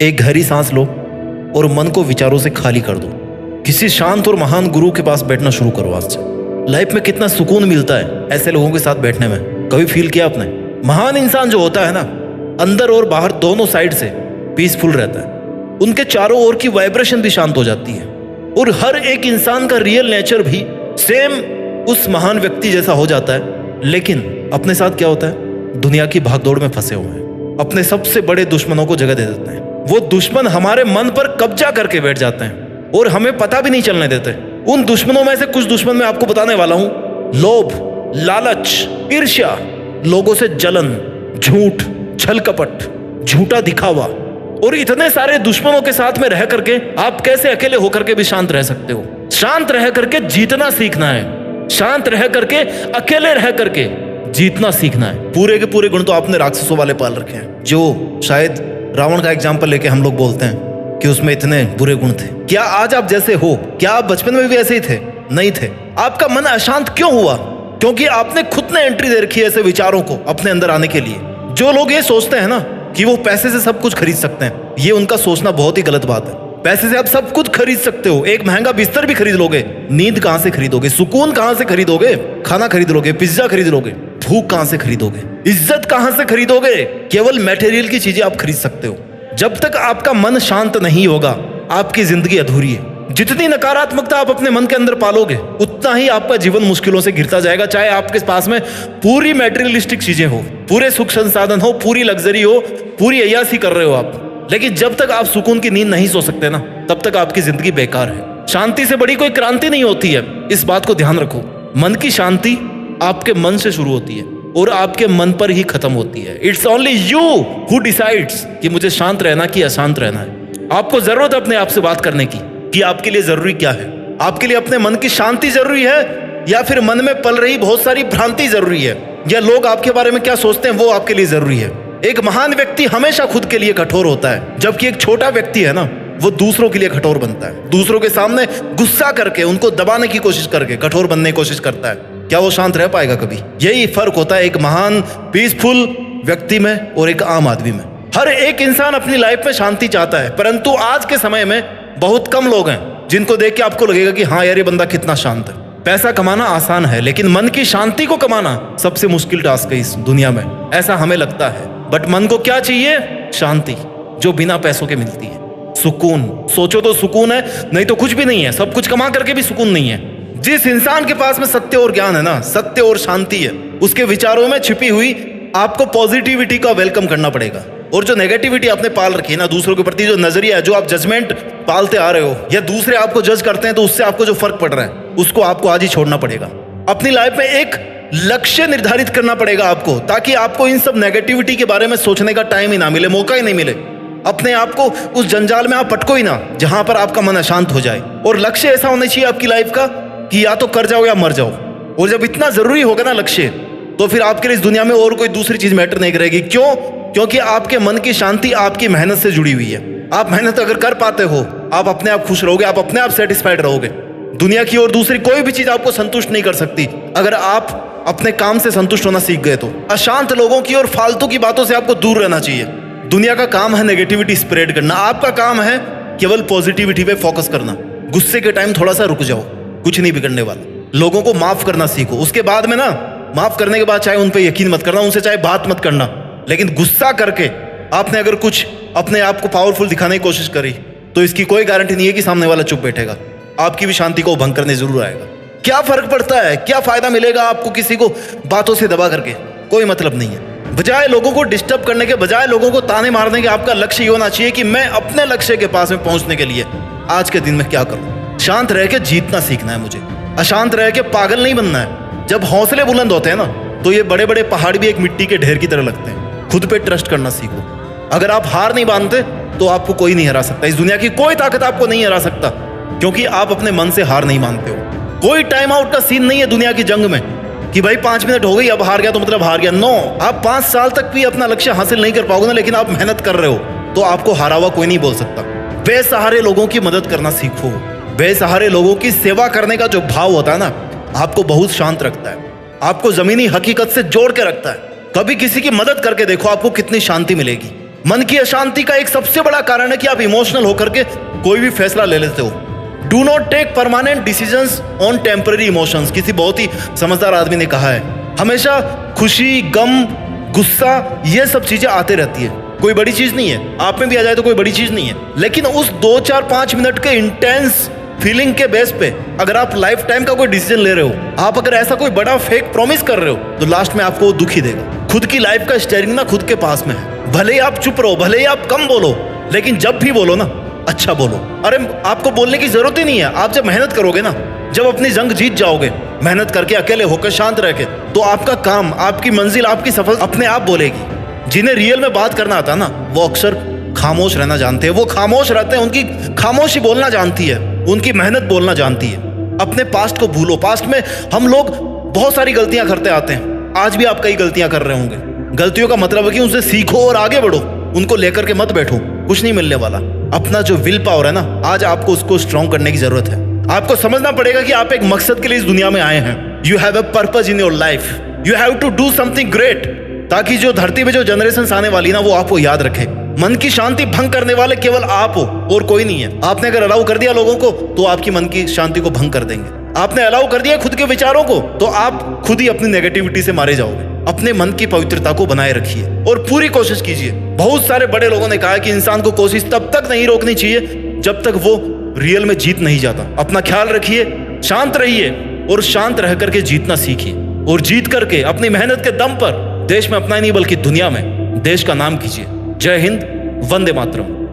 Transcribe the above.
एक गहरी सांस लो और मन को विचारों से खाली कर दो। किसी शांत और महान गुरु के पास बैठना शुरू करो आज से। लाइफ में कितना सुकून मिलता है ऐसे लोगों के साथ बैठने में, कभी फील किया आपने? महान इंसान जो होता है ना, अंदर और बाहर दोनों साइड से पीसफुल रहता है। उनके चारों ओर की वाइब्रेशन भी शांत हो जाती है और हर एक इंसान का रियल नेचर भी सेम उस महान व्यक्ति जैसा हो जाता है। लेकिन अपने साथ क्या होता है? दुनिया की भागदौड़ में फंसे हुए हैं, अपने सबसे बड़े दुश्मनों को जगह दे देते हैं। वो दुश्मन हमारे मन पर कब्जा करके बैठ जाते हैं और हमें पता भी नहीं चलने देते। उन दुश्मनों में से कुछ दुश्मन मैं आपको बताने वाला हूं। लोभ, लालच, ईर्ष्या, लोगों से जलन, झूठ, छल कपट, झूठा दिखावा और इतने सारे दुश्मनों के साथ में रह करके आप कैसे अकेले होकर के भी शांत रह सकते हो? शांत रह करके जीतना सीखना है। शांत रह करके, अकेले रह करके जीतना सीखना है। पूरे के पूरे गुण तो आपने राक्षसों वाले पाल रखे हैं, जो शायद रावण का एग्जाम्पल लेके हम लोग बोलते हैं कि उसमें इतने बुरे गुण थे। क्या आज आप जैसे हो? क्या आप बचपन में भी ऐसे ही थे? नहीं थे। आपका मन अशांत क्यों हुआ? क्योंकि आपने खुद ने एंट्री दे रखी है ऐसे विचारों को अपने अंदर आने के लिए। जो लोग ये सोचते हैं ना कि वो पैसे से सब कुछ खरीद सकते हैं, ये उनका सोचना बहुत ही गलत बात है। पैसे से आप सब कुछ खरीद सकते हो, एक महंगा बिस्तर भी खरीद लोगे। नींद कहां से खरीदोगे? सुकून कहां से खरीदोगे? खाना खरीद लोगे, पिज्जा खरीद लोगे। भूख कहां से खरीदोगे? इज्जत कहां से खरीदोगे? केवल मटेरियल की चीजें आप खरीद सकते हो। जब तक आपका मन शांत नहीं होगा, आपकी जिंदगी अधूरी है। जितनी नकारात्मकता आप अपने मन के अंदर पालोगे, उतना ही आपका जीवन मुश्किलों से घिरता जाएगा। चाहे आपके पास में पूरी मटेरियलिस्टिक चीजें हो, पूरे सुख संसाधन हो, पूरी लग्जरी हो, पूरी अय्यासी कर रहे हो आप, लेकिन जब तक आप सुकून की नींद नहीं सो सकते ना, तब तक आपकी जिंदगी बेकार है। शांति से बड़ी कोई क्रांति नहीं होती है, इस बात को ध्यान रखो। मन की शांति आपके मन से शुरू होती है और आपके मन पर ही खत्म होती है। It's only you who decides कि मुझे शांत रहना कि अशांत रहना है। आपको जरूरत है अपने आप से बात करने की कि आपके लिए जरूरी क्या है। आपके लिए अपने मन की शांति जरूरी है या फिर मन में पल रही बहुत सारी भ्रांति जरूरी है, या लोग आपके बारे में क्या सोचते हैं वो आपके लिए जरूरी है। एक महान व्यक्ति हमेशा खुद के लिए कठोर होता है, जबकि एक छोटा व्यक्ति है ना, वो दूसरों के लिए कठोर बनता है। दूसरों के सामने गुस्सा करके, उनको दबाने की कोशिश करके कठोर बनने की कोशिश करता है। क्या वो शांत रह पाएगा कभी? यही फर्क होता है एक महान पीसफुल व्यक्ति में और एक आम आदमी में। हर एक इंसान अपनी लाइफ में शांति चाहता है, परंतु आज के समय में बहुत कम लोग हैं जिनको देख के आपको लगेगा कि हाँ यार, ये बंदा कितना शांत है। पैसा कमाना आसान है, लेकिन मन की शांति को कमाना सबसे मुश्किल टास्क है इस दुनिया में, ऐसा हमें लगता है। बट मन को क्या चाहिए? शांति, जो बिना पैसों के मिलती है। सुकून, सोचो तो सुकून है, नहीं तो कुछ भी नहीं है। सब कुछ कमा करके भी सुकून नहीं है। जिस इंसान के पास में सत्य और ज्ञान है ना, सत्य और शांति है, उसके विचारों में छिपी हुई आपको पॉजिटिविटी का वेलकम करना पड़ेगा। और जो नेगेटिविटी आपने पाल रखी है ना, दूसरों के प्रति जो नजरिया है, जो आप जजमेंट पालते आ रहे हो, या दूसरे आपको जज करते हैं तो उससे आपको जो फर्क पड़ रहा है, उसको आपको आज ही छोड़ना पड़ेगा। अपनी लाइफ में एक लक्ष्य निर्धारित करना पड़ेगा आपको, ताकि आपको इन सब नेगेटिविटी के बारे में सोचने का टाइम ही ना मिले, मौका ही नहीं मिले। अपने आप को उस जंजाल में आप पटको ही ना जहां पर आपका मन अशांत हो जाए। और लक्ष्य ऐसा होना चाहिए आपकी लाइफ का कि या तो कर जाओ या मर जाओ। और जब इतना जरूरी होगा ना लक्ष्य, तो फिर आपके लिए इस दुनिया में और कोई दूसरी चीज मैटर नहीं करेगी। क्यों? क्योंकि आपके मन की शांति आपकी मेहनत से जुड़ी हुई है। आप मेहनत अगर कर पाते हो, आप अपने आप खुश रहोगे, आप अपने आप सेटिस्फाइड रहोगे। दुनिया की और दूसरी कोई भी चीज आपको संतुष्ट नहीं कर सकती अगर आप अपने काम से संतुष्ट होना सीख गए तो। अशांत लोगों की और फालतू की बातों से आपको दूर रहना चाहिए। दुनिया का काम है नेगेटिविटी स्प्रेड करना, आपका काम है केवल पॉजिटिविटी पे फोकस करना। गुस्से के टाइम थोड़ा सा रुक जाओ, कुछ नहीं बिगड़ने वाला। लोगों को माफ करना सीखो। उसके बाद में ना, माफ करने के बाद चाहे उन पे यकीन मत करना, उनसे चाहे बात मत करना, लेकिन गुस्सा करके आपने अगर कुछ अपने आप को पावरफुल दिखाने की कोशिश करी, तो इसकी कोई गारंटी नहीं है कि सामने वाला चुप बैठेगा। आपकी भी शांति को भंग करने जरूर आएगा। क्या फर्क पड़ता है? क्या फायदा मिलेगा आपको किसी को बातों से दबा करके? कोई मतलब नहीं है। बजाय लोगों को डिस्टर्ब करने के, बजाय लोगों को ताने मारने के, आपका लक्ष्य ये होना चाहिए कि मैं अपने लक्ष्य के पास में पहुंचने के लिए आज के दिन में क्या करूं। शांत रह के जीतना सीखना है मुझे, अशांत रह के पागल नहीं बनना है। जब हौसले बुलंद होते हैं ना, तो ये बड़े बड़े पहाड़ भी एक मिट्टी के ढेर की तरह लगते हैं। खुद पे ट्रस्ट करना सीखो। अगर आप हार नहीं मानते तो आपको कोई नहीं हरा सकता। इस दुनिया की कोई ताकत आपको नहीं हरा सकता, क्योंकि आप अपने मन से हार नहीं मानते हो। कोई टाइम आउट का सीन नहीं है दुनिया की जंग में कि भाई 5 मिनट हो गई, अब हार गया तो मतलब हार गया। नो, आप 5 साल तक भी अपना लक्ष्य हासिल नहीं कर पाओगे ना, लेकिन आप मेहनत कर रहे हो, तो आपको हारा हुआ कोई नहीं बोल सकता। बेसहारे लोगों की मदद करना सीखो। बेसहारे लोगों की सेवा करने का जो भाव होता है ना, आपको बहुत शांत रखता है, आपको जमीनी हकीकत से जोड़ के रखता है। कभी किसी की मदद करके देखो, आपको कितनी शांति मिलेगी। मन की अशांति का एक सबसे बड़ा कारण है कि आप इमोशनल होकर के कोई भी फैसला ले लेते हो। Do not take permanent decisions on temporary emotions. किसी बहुत ही समझदार आदमी ने कहा है, हमेशा खुशी, गम, गुस्सा, ये सब चीजें आते रहती है, कोई बड़ी चीज नहीं है। आप में भी आ जाए तो कोई बड़ी चीज नहीं है, लेकिन उस 2, 4, 5 मिनट के इंटेंस फीलिंग के बेस पे अगर आप लाइफ टाइम का कोई डिसीजन ले रहे हो, आप अगर ऐसा कोई बड़ा फेक प्रॉमिस कर रहे हो, तो लास्ट में आपको वो दुख ही देगा। खुद की लाइफ का स्टीयरिंग ना खुद के पास में है। भले ही आप चुप रहो, भले ही आप कम बोलो, लेकिन जब भी बोलो ना, अच्छा बोलो। अरे आपको बोलने की जरूरत ही नहीं है। आप जब मेहनत करोगे ना, जब अपनी जंग जीत जाओगे, मेहनत करके अकेले होकर शांत रह के, तो आपका काम, आपकी मंजिल, आपकी सफलता अपने आप बोलेगी। जिन्हें रियल में बात करना आता है ना, वो अक्सर खामोश रहना जानते हैं। वो खामोश रहते हैं, उनकी खामोशी बोलना जानती है, उनकी मेहनत बोलना जानती है। अपने पास्ट को भूलो। पास्ट में हम लोग बहुत सारी गलतियां करते आते हैं। आज भी आप कई गलतियां कर रहे होंगे। गलतियों का मतलब है कि उनसे सीखो और आगे बढ़ो। उनको लेकर के मत बैठो, कुछ नहीं मिलने वाला। अपना जो विल पावर है ना, आज आपको उसको स्ट्रॉन्ग करने की जरूरत है। आपको समझना पड़ेगा कि आप एक मकसद के लिए इस दुनिया में आए हैं। You have a purpose in your life. You have to do something great, ताकि जो धरती पे जो जनरेशन आने वाली ना, वो आपको याद रखे। मन की शांति भंग करने वाले केवल आप हो और कोई नहीं है। आपने अगर अलाउ कर दिया लोगों को, तो आपकी मन की शांति को भंग कर देंगे। आपने अलाउ कर दिया खुद के विचारों को, तो आप खुद ही अपनी नेगेटिविटी से मारे जाओगे। अपने मन की पवित्रता को बनाए रखिए और पूरी कोशिश कीजिए। बहुत सारे बड़े लोगों ने कहा है कि इंसान को कोशिश तब तक नहीं रोकनी चाहिए जब तक वो रियल में जीत नहीं जाता। अपना ख्याल रखिए, शांत रहिए और शांत रह करके जीतना सीखिए। और जीत करके अपनी मेहनत के दम पर देश में अपना ही नहीं बल्कि दुनिया में देश का नाम कीजिए। जय हिंद, वंदे मातरम।